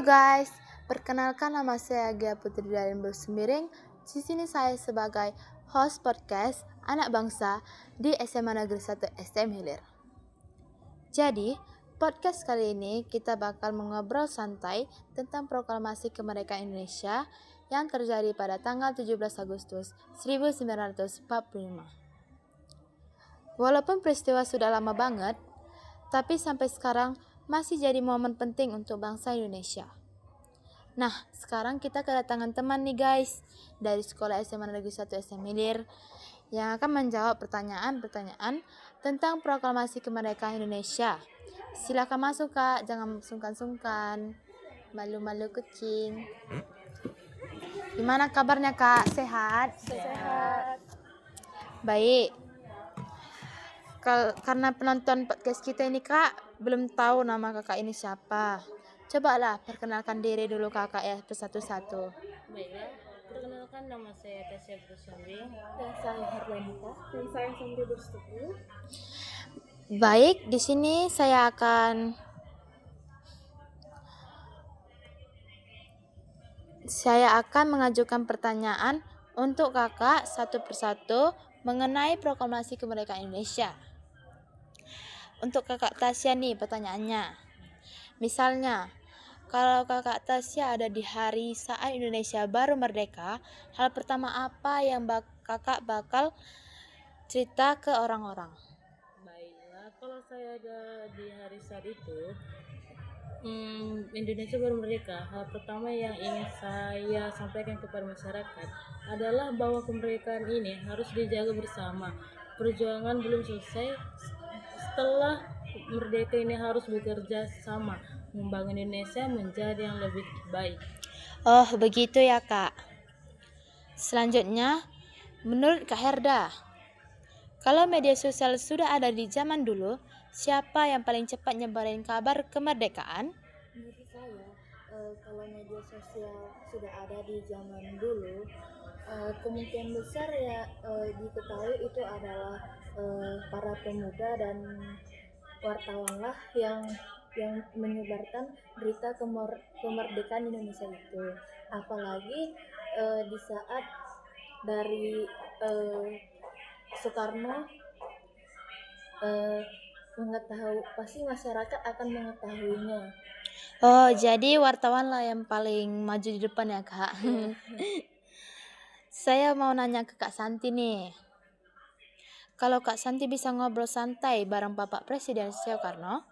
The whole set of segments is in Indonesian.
guys, perkenalkan nama saya Gia Putri Darin Bersemiring. Di sini saya sebagai host podcast Anak Bangsa di SMA Negeri 1 STM Hilir. Jadi, podcast kali ini kita bakal mengobrol santai tentang proklamasi kemerdekaan Indonesia yang terjadi pada tanggal 17 Agustus 1945. Walaupun peristiwa sudah lama banget, tapi sampai sekarang masih jadi momen penting untuk bangsa Indonesia. Nah, sekarang kita kedatangan teman nih guys dari sekolah SMA Negeri 1 STM Hilir yang akan menjawab pertanyaan-pertanyaan tentang proklamasi kemerdekaan Indonesia. Silakan masuk Kak, jangan sungkan-sungkan. Malu-malu kucing. Gimana kabarnya Kak? Sehat? Sehat. Baik. Karena penonton podcast kita ini Kak belum tahu nama kakak ini siapa. Cobalah perkenalkan diri dulu kakak ya satu-satu. Baiklah, perkenalkan nama saya Tasya Bersemiring. Dan saya Herwanita. Dan saya Sandri Bersetuju. Baik, di sini saya akan mengajukan pertanyaan untuk kakak satu persatu mengenai proklamasi kemerdekaan Indonesia. Untuk kakak Tasya nih pertanyaannya. Misalnya, kalau kakak Tasya ada di hari saat Indonesia baru merdeka, hal pertama apa yang kakak bakal cerita ke orang-orang? Baiklah, kalau saya ada di hari saat itu, Indonesia baru merdeka. Hal pertama yang ingin saya sampaikan kepada masyarakat adalah bahwa kemerdekaan ini harus dijaga bersama. Perjuangan belum selesai. Setelah merdeka ini harus bekerja sama membangun Indonesia menjadi yang lebih baik. Oh, begitu ya Kak. Selanjutnya, menurut Kak Herda, kalau media sosial sudah ada di zaman dulu, siapa yang paling cepat nyebarin kabar kemerdekaan? Menurut saya, kalau media sosial sudah ada di zaman dulu, kemungkinan besar ya diketahui itu adalah para pemuda dan wartawan lah yang menyebarkan berita kemerdekaan Indonesia itu. Apalagi di saat dari Soekarno pasti masyarakat akan mengetahuinya. Oh, jadi wartawan lah yang paling maju di depan ya Kak. Saya mau nanya ke Kak Santi nih. Kalau Kak Santi bisa ngobrol santai bareng Bapak Presiden Soekarno,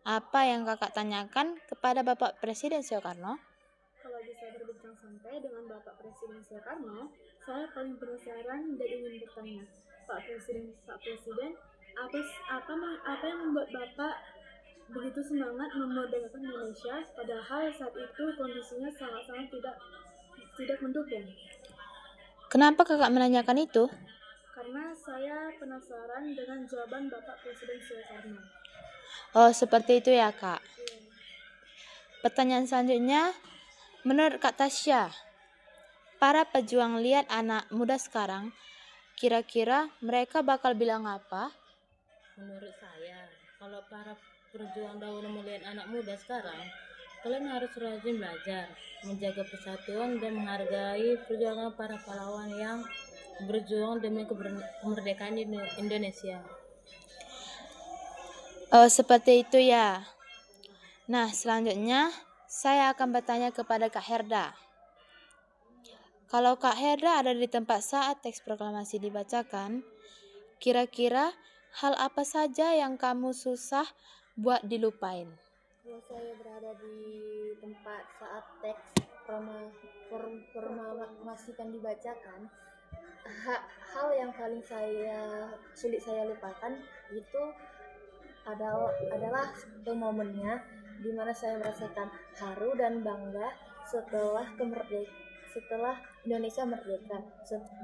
apa yang kakak tanyakan kepada Bapak Presiden Soekarno? Kalau bisa berbincang santai dengan Bapak Presiden Soekarno, saya paling penasaran dan ingin bertanya, Pak Presiden, apa yang membuat Bapak begitu semangat memerdekakan Indonesia, padahal saat itu kondisinya sangat-sangat tidak mendukung? Kenapa kakak menanyakan itu? Karena saya penasaran dengan jawaban Bapak Presiden Soekarno. Oh, seperti itu ya Kak. Pertanyaan selanjutnya, menurut Kak Tasya, para pejuang lihat anak muda sekarang, kira-kira mereka bakal bilang apa? Menurut saya, kalau para perjuang dahulu melihat anak muda sekarang, kalian harus rajin belajar, menjaga persatuan dan menghargai perjuangan para pahlawan yang berjuang demi kemerdekaan Indonesia. Oh, seperti itu ya. Nah, selanjutnya saya akan bertanya kepada Kak Herda. Kalau Kak Herda ada di tempat saat teks proklamasi dibacakan, kira-kira hal apa saja yang kamu susah buat dilupain? Kalau saya berada di tempat saat teks proklamasikan dibacakan, hal yang paling sulit saya lupakan itu adalah momennya di mana saya merasakan haru dan bangga setelah Indonesia merdeka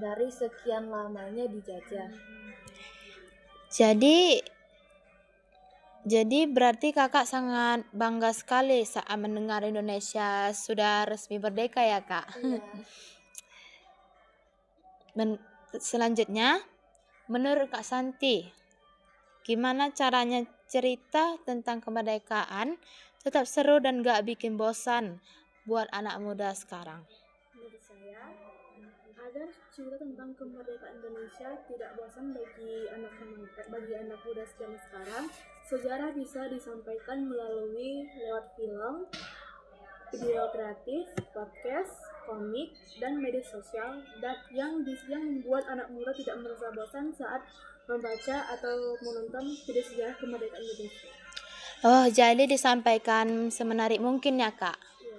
dari sekian lamanya dijajah. Jadi berarti kakak sangat bangga sekali saat mendengar Indonesia sudah resmi merdeka ya Kak? Iya. Selanjutnya, menurut Kak Santi, gimana caranya cerita tentang kemerdekaan tetap seru dan gak bikin bosan buat anak muda sekarang. Menurut saya, agar cerita tentang kemerdekaan Indonesia tidak bosan bagi anak muda zaman sekarang, sejarah bisa disampaikan melalui lewat film, video kreatif, podcast, komik, dan media sosial yang membuat anak muda tidak merasa bosan saat membaca atau menonton video sejarah kemerdekaan Indonesia. Oh, jadi disampaikan semenarik mungkin ya, Kak? Ya.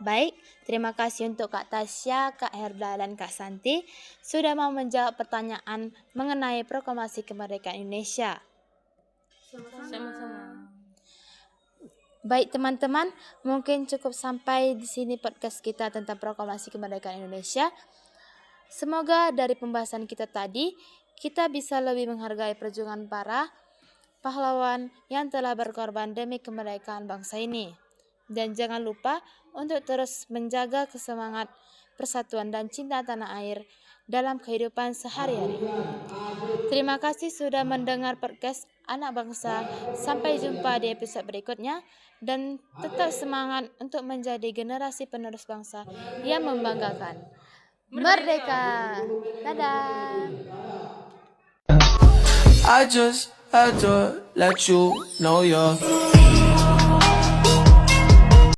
Baik, terima kasih untuk Kak Tasya, Kak Herda, dan Kak Santi sudah mau menjawab pertanyaan mengenai proklamasi kemerdekaan Indonesia. Sama-sama. Baik teman-teman, mungkin cukup sampai di sini podcast kita tentang proklamasi kemerdekaan Indonesia. Semoga dari pembahasan kita tadi, kita bisa lebih menghargai perjuangan para pahlawan yang telah berkorban demi kemerdekaan bangsa ini. Dan jangan lupa untuk terus menjaga kesemangat persatuan dan cinta tanah air dalam kehidupan sehari-hari. Terima kasih sudah mendengar podcast Anak Bangsa. Sampai jumpa di episode berikutnya dan tetap semangat untuk menjadi generasi penerus bangsa yang membanggakan. Merdeka! Dadah! I just had to let you know you're